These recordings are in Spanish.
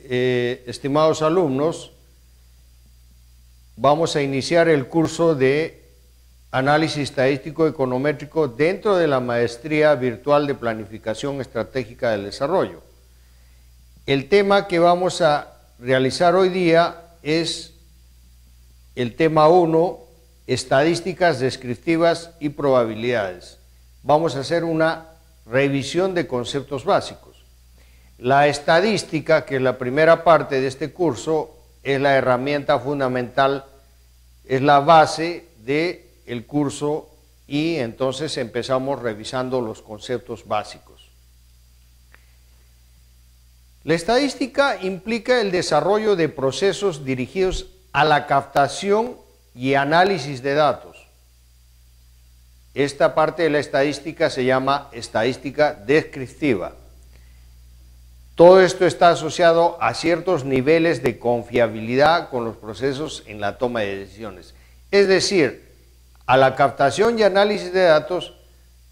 estimados alumnos, vamos a iniciar el curso de Análisis Estadístico Econométrico dentro de la Maestría Virtual de Planificación Estratégica del Desarrollo. El tema que vamos a realizar hoy día es el tema 1, Estadísticas Descriptivas y Probabilidades. Vamos a hacer una revisión de conceptos básicos. La estadística, que es la primera parte de este curso, es la herramienta fundamental, es la base del curso, y entonces empezamos revisando los conceptos básicos. La estadística implica el desarrollo de procesos dirigidos a la captación y análisis de datos. Esta parte de la estadística se llama estadística descriptiva. Todo esto está asociado a ciertos niveles de confiabilidad con los procesos en la toma de decisiones. Es decir, a la captación y análisis de datos,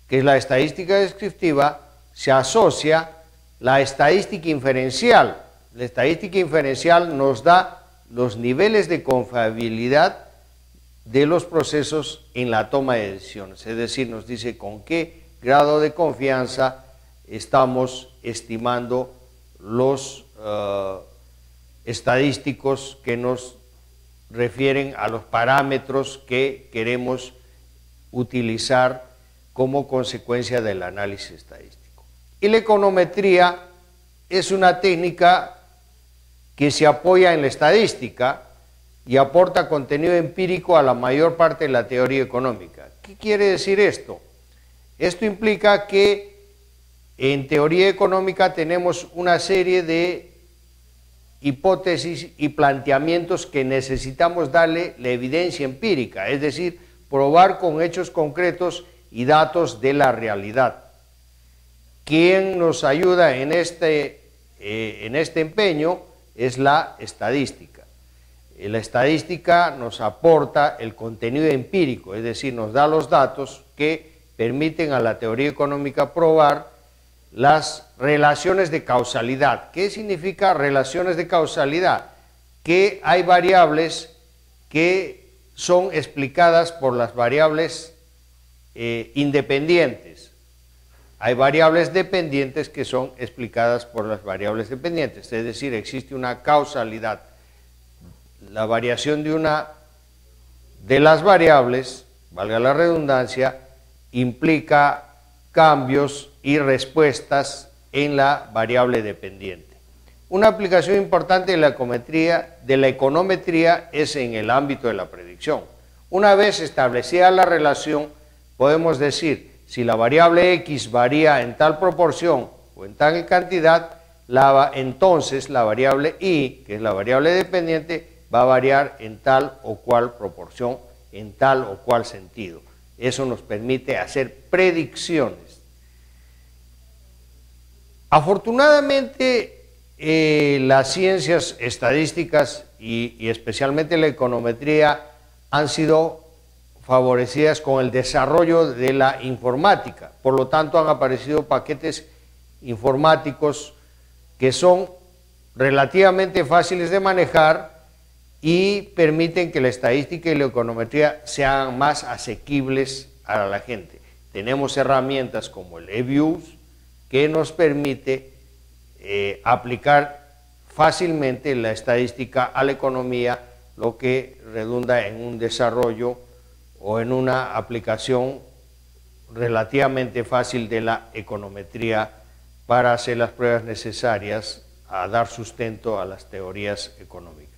que es la estadística descriptiva, se asocia la estadística inferencial. La estadística inferencial nos da los niveles de confiabilidad de los procesos en la toma de decisiones. Es decir, nos dice con qué grado de confianza estamos estimando los estadísticos que nos refieren a los parámetros que queremos utilizar como consecuencia del análisis estadístico. Y la econometría es una técnica que se apoya en la estadística y aporta contenido empírico a la mayor parte de la teoría económica. ¿Qué quiere decir esto? Esto implica que en teoría económica tenemos una serie de hipótesis y planteamientos que necesitamos darle la evidencia empírica, es decir, probar con hechos concretos y datos de la realidad. Quien nos ayuda en este empeño es la estadística. La estadística nos aporta el contenido empírico, es decir, nos da los datos que permiten a la teoría económica probar las relaciones de causalidad. ¿Qué significa relaciones de causalidad? Que hay variables que son explicadas por las variables independientes. Hay variables dependientes que son explicadas por las variables dependientes. Es decir, existe una causalidad. La variación de una de las variables, valga la redundancia, implica cambios y respuestas en la variable dependiente. Una aplicación importante de la econometría es en el ámbito de la predicción. Una vez establecida la relación, podemos decir si la variable X varía en tal proporción o en tal cantidad, entonces la variable Y, que es la variable dependiente, va a variar en tal o cual proporción, en tal o cual sentido. Eso nos permite hacer predicciones. Afortunadamente, las ciencias estadísticas y especialmente la econometría han sido favorecidas con el desarrollo de la informática. Por lo tanto, han aparecido paquetes informáticos que son relativamente fáciles de manejar y permiten que la estadística y la econometría sean más asequibles a la gente. Tenemos herramientas como el eViews, que nos permite aplicar fácilmente la estadística a la economía, lo que redunda en un desarrollo o en una aplicación relativamente fácil de la econometría para hacer las pruebas necesarias a dar sustento a las teorías económicas.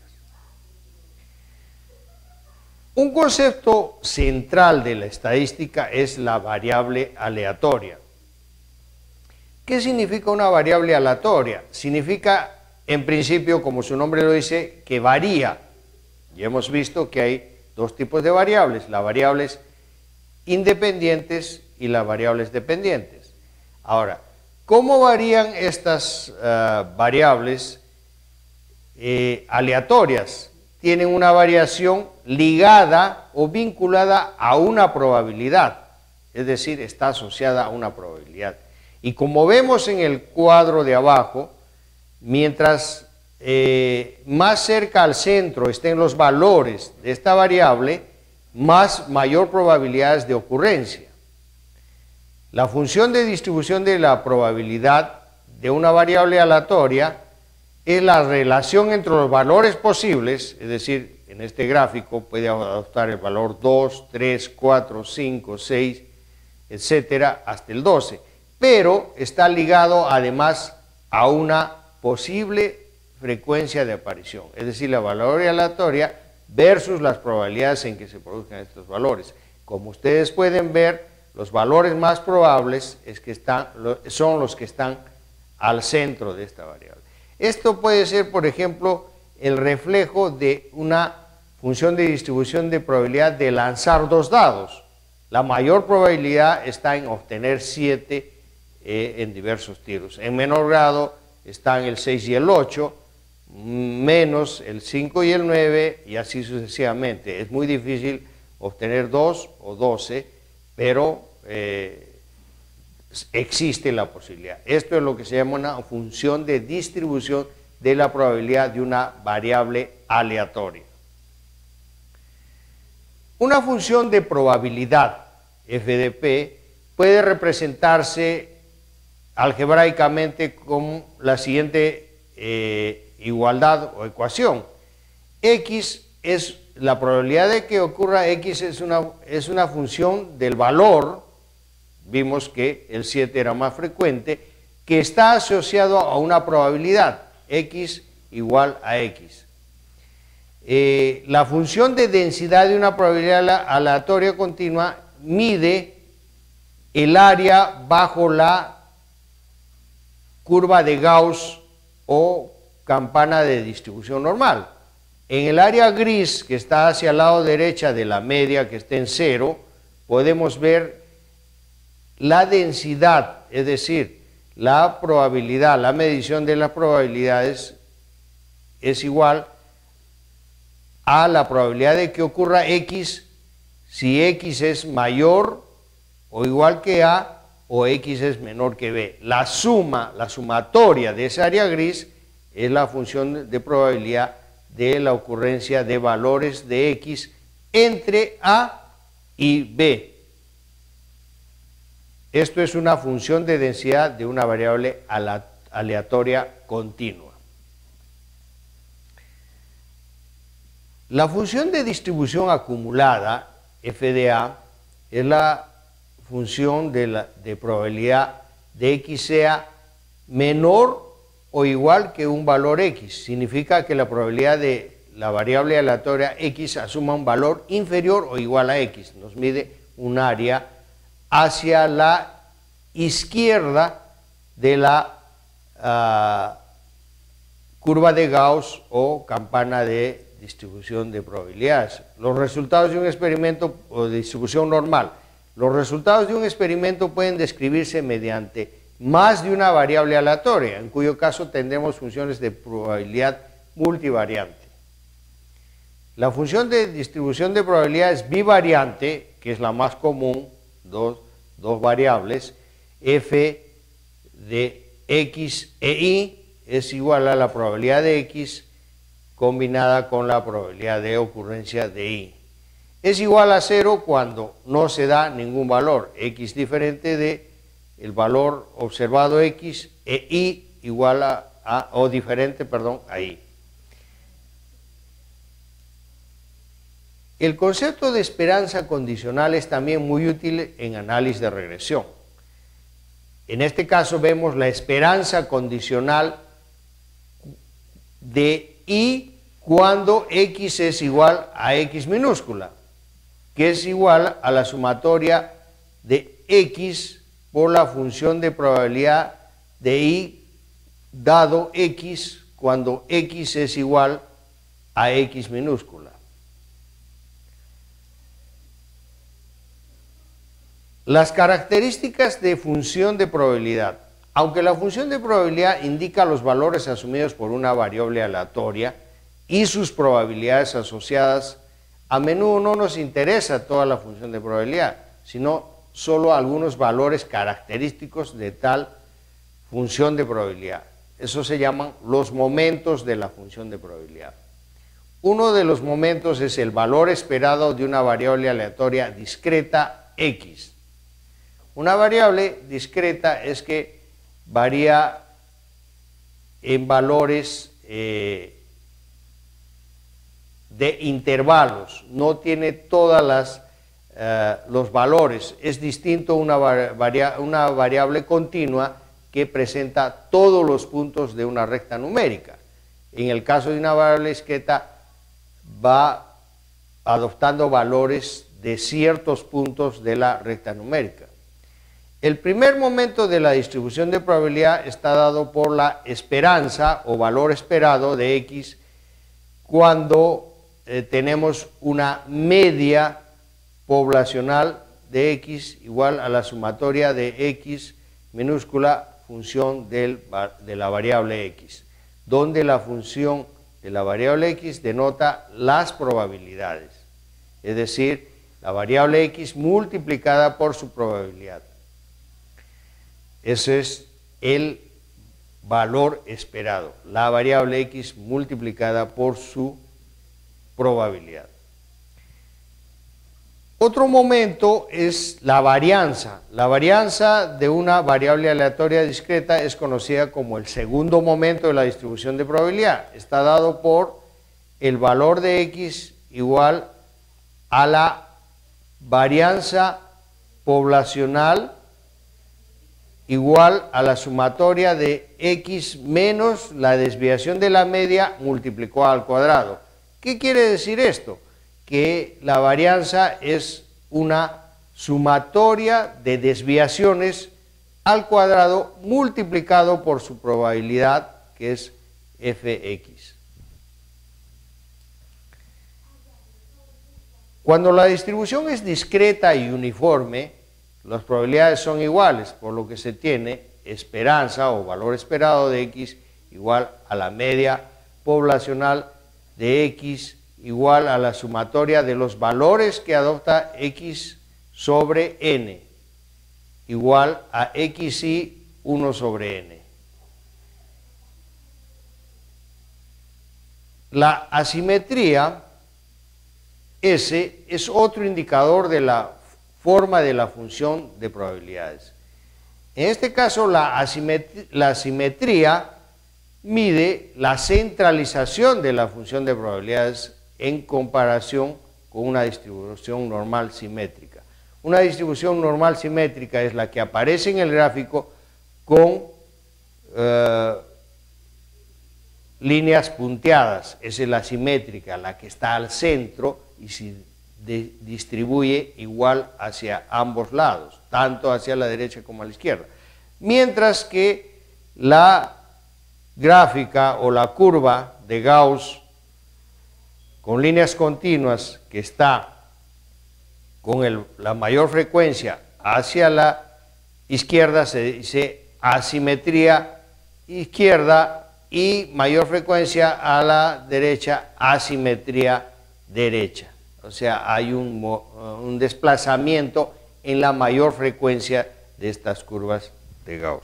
Un concepto central de la estadística es la variable aleatoria. ¿Qué significa una variable aleatoria? Significa, en principio, como su nombre lo dice, que varía. Ya hemos visto que hay dos tipos de variables, las variables independientes y las variables dependientes. Ahora, ¿cómo varían estas variables aleatorias? Tienen una variación ligada o vinculada a una probabilidad, es decir, está asociada a una probabilidad. Y como vemos en el cuadro de abajo, mientras más cerca al centro estén los valores de esta variable, mayor probabilidades de ocurrencia. La función de distribución de la probabilidad de una variable aleatoria es la relación entre los valores posibles, es decir, en este gráfico puede adoptar el valor 2, 3, 4, 5, 6, etcétera, hasta el 12, pero está ligado además a una posible frecuencia de aparición, es decir, la variable aleatoria versus las probabilidades en que se produzcan estos valores. Como ustedes pueden ver, los valores más probables son los que están al centro de esta variable. Esto puede ser, por ejemplo, el reflejo de una función de distribución de probabilidad de lanzar 2 dados. La mayor probabilidad está en obtener 7 en diversos tiros. En menor grado están el 6 y el 8, menos el 5 y el 9, y así sucesivamente. Es muy difícil obtener 2 o 12, pero existe la posibilidad. Esto es lo que se llama una función de distribución de la probabilidad de una variable aleatoria. Una función de probabilidad, f de p, puede representarse algebraicamente con la siguiente igualdad o ecuación. X es la probabilidad de que ocurra X es una función del valor, vimos que el 7 era más frecuente, que está asociado a una probabilidad, X igual a X. La función de densidad de una probabilidad aleatoria continua mide el área bajo la curva de Gauss o campana de distribución normal. En el área gris que está hacia el lado derecha de la media, que está en 0, podemos ver la densidad, es decir, la probabilidad, la medición de las probabilidades es igual a la probabilidad de que ocurra X si X es mayor o igual que A o X es menor que B. La sumatoria de esa área gris es la función de probabilidad de la ocurrencia de valores de X entre A y B. Esto es una función de densidad de una variable aleatoria continua. La función de distribución acumulada, f de a, es la función de probabilidad de X sea menor o igual que un valor X. Significa que la probabilidad de la variable aleatoria X asuma un valor inferior o igual a X. Nos mide un área hacia la izquierda de la curva de Gauss o campana de distribución de probabilidades. Los resultados de un experimento o de distribución normal. Los resultados de un experimento pueden describirse mediante más de una variable aleatoria, en cuyo caso tendremos funciones de probabilidad multivariante. La función de distribución de probabilidades bivariante, que es la más común, dos variables, f de x e y es igual a la probabilidad de x combinada con la probabilidad de ocurrencia de y. Es igual a 0 cuando no se da ningún valor, x diferente de el valor observado x e y igual o diferente, perdón, a y. El concepto de esperanza condicional es también muy útil en análisis de regresión. En este caso vemos la esperanza condicional de y cuando x es igual a x minúscula, que es igual a la sumatoria de x por la función de probabilidad de y dado x cuando x es igual a x minúscula. Las características de función de probabilidad. Aunque la función de probabilidad indica los valores asumidos por una variable aleatoria y sus probabilidades asociadas, a menudo no nos interesa toda la función de probabilidad, sino solo algunos valores característicos de tal función de probabilidad. Eso se llaman los momentos de la función de probabilidad. Uno de los momentos es el valor esperado de una variable aleatoria discreta X. Una variable discreta es que varía en valores de intervalos, no tiene todos los valores. Es distinto una variable continua que presenta todos los puntos de una recta numérica. En el caso de una variable discreta va adoptando valores de ciertos puntos de la recta numérica. El primer momento de la distribución de probabilidad está dado por la esperanza o valor esperado de X cuando tenemos una media poblacional de X igual a la sumatoria de X minúscula función de la variable X, donde la función de la variable X denota las probabilidades, es decir, la variable X multiplicada por su probabilidad. Ese es el valor esperado, la variable X multiplicada por su probabilidad. Otro momento es la varianza. La varianza de una variable aleatoria discreta es conocida como el segundo momento de la distribución de probabilidad. Está dado por el valor de X igual a la varianza poblacional igual a la sumatoria de X menos la desviación de la media multiplicado al cuadrado. ¿Qué quiere decir esto? Que la varianza es una sumatoria de desviaciones al cuadrado multiplicado por su probabilidad, que es fx. Cuando la distribución es discreta y uniforme, las probabilidades son iguales, por lo que se tiene esperanza o valor esperado de x igual a la media poblacional de x igual a la sumatoria de los valores que adopta x sobre n, igual a xi 1 sobre n. La asimetría S es otro indicador de la forma de la función de probabilidades. En este caso, la asimetría mide la centralización de la función de probabilidades en comparación con una distribución normal simétrica. Una distribución normal simétrica es la que aparece en el gráfico con líneas punteadas. Esa es la simétrica, la que está al centro y se distribuye igual hacia ambos lados, tanto hacia la derecha como a la izquierda. Mientras que la gráfica o la curva de Gauss con líneas continuas que está con la mayor frecuencia hacia la izquierda se dice asimetría izquierda y mayor frecuencia a la derecha asimetría derecha. O sea, hay un desplazamiento en la mayor frecuencia de estas curvas de Gauss.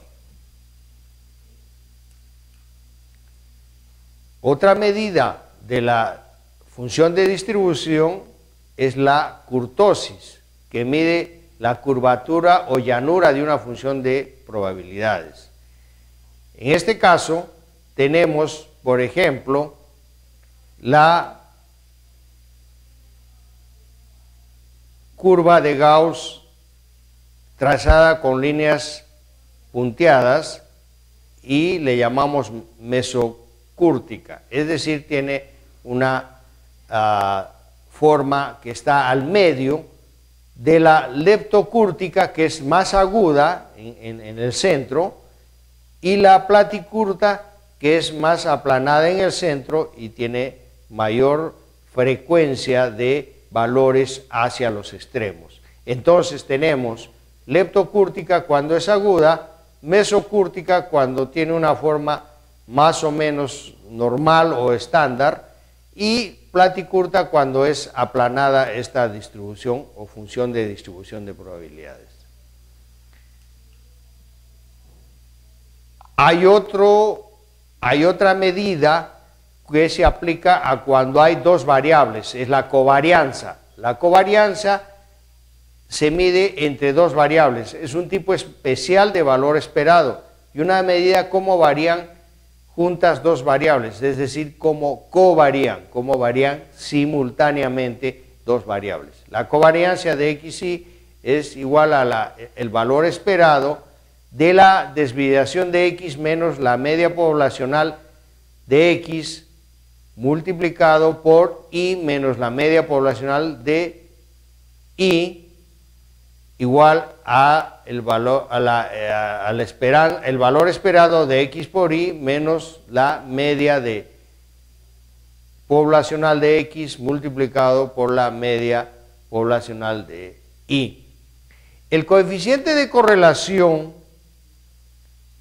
Otra medida de la función de distribución es la kurtosis, que mide la curvatura o llanura de una función de probabilidades. En este caso, tenemos, por ejemplo, la curva de Gauss trazada con líneas punteadas y le llamamos mesocúrtica, es decir, tiene una forma que está al medio de la leptocúrtica, que es más aguda en el centro, y la platicurta, que es más aplanada en el centro y tiene mayor frecuencia de valores hacia los extremos. Entonces tenemos leptocúrtica cuando es aguda, mesocúrtica cuando tiene una forma más o menos normal o estándar, y platicurta cuando es aplanada esta distribución o función de distribución de probabilidades. Hay otro Hay otra medida que se aplica a cuando hay dos variables, es la covarianza. La covarianza se mide entre dos variables, es un tipo especial de valor esperado y una medida cómo varían juntas dos variables, es decir, cómo varían simultáneamente dos variables. La covarianza de XY es igual a el valor esperado de la desviación de X menos la media poblacional de X multiplicado por Y menos la media poblacional de Y igual a el valor, el valor esperado de X por Y menos la media de poblacional de X multiplicado por la media poblacional de Y. El coeficiente de correlación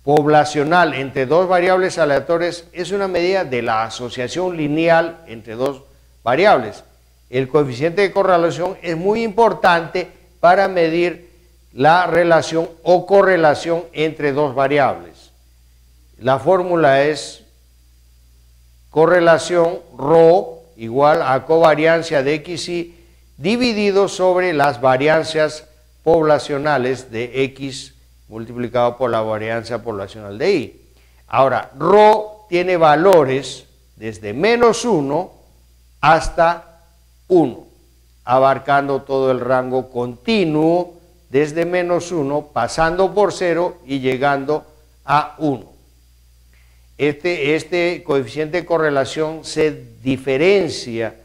poblacional entre dos variables aleatorias es una medida de la asociación lineal entre dos variables. El coeficiente de correlación es muy importante para medir la relación o correlación entre dos variables. La fórmula es correlación ρ igual a covariancia de XY dividido sobre las variancias poblacionales de X multiplicado por la varianza poblacional de Y. Ahora, ρ tiene valores desde -1 hasta 1, abarcando todo el rango continuo desde -1, pasando por 0 y llegando a 1. Este coeficiente de correlación se diferencia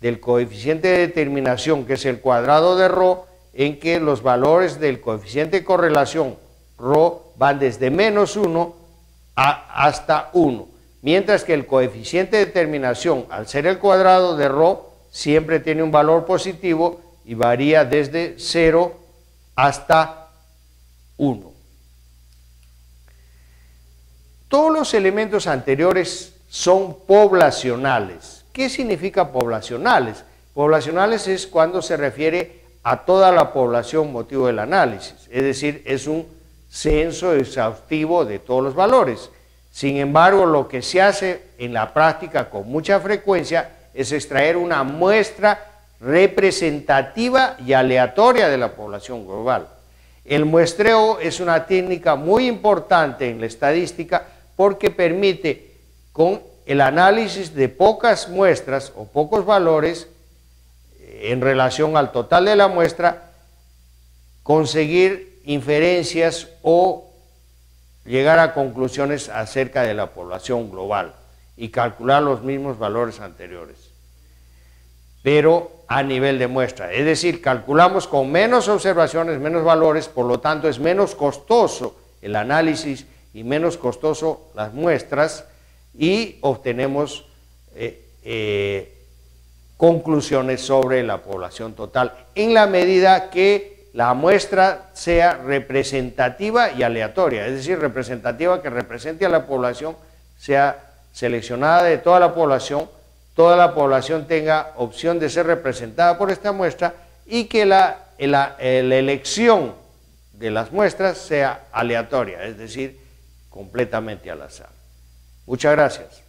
del coeficiente de determinación, que es el cuadrado de ρ, en que los valores del coeficiente de correlación ρ van desde -1 hasta 1, mientras que el coeficiente de determinación, al ser el cuadrado de ρ, siempre tiene un valor positivo y varía desde 0 hasta 1. Todos los elementos anteriores son poblacionales. ¿Qué significa poblacionales? Poblacionales es cuando se refiere a toda la población motivo del análisis, es decir, es un censo exhaustivo de todos los valores. Sin embargo, lo que se hace en la práctica con mucha frecuencia es extraer una muestra representativa y aleatoria de la población global. El muestreo es una técnica muy importante en la estadística porque permite, con el análisis de pocas muestras o pocos valores en relación al total de la muestra, conseguir inferencias o llegar a conclusiones acerca de la población global y calcular los mismos valores anteriores, pero a nivel de muestra. Es decir, calculamos con menos observaciones, menos valores, por lo tanto es menos costoso el análisis y menos costoso las muestras y obtenemos conclusiones sobre la población total en la medida que la muestra sea representativa y aleatoria, es decir, representativa que represente a la población, sea seleccionada de toda la población tenga opción de ser representada por esta muestra y que la elección de las muestras sea aleatoria, es decir, completamente al azar. Muchas gracias.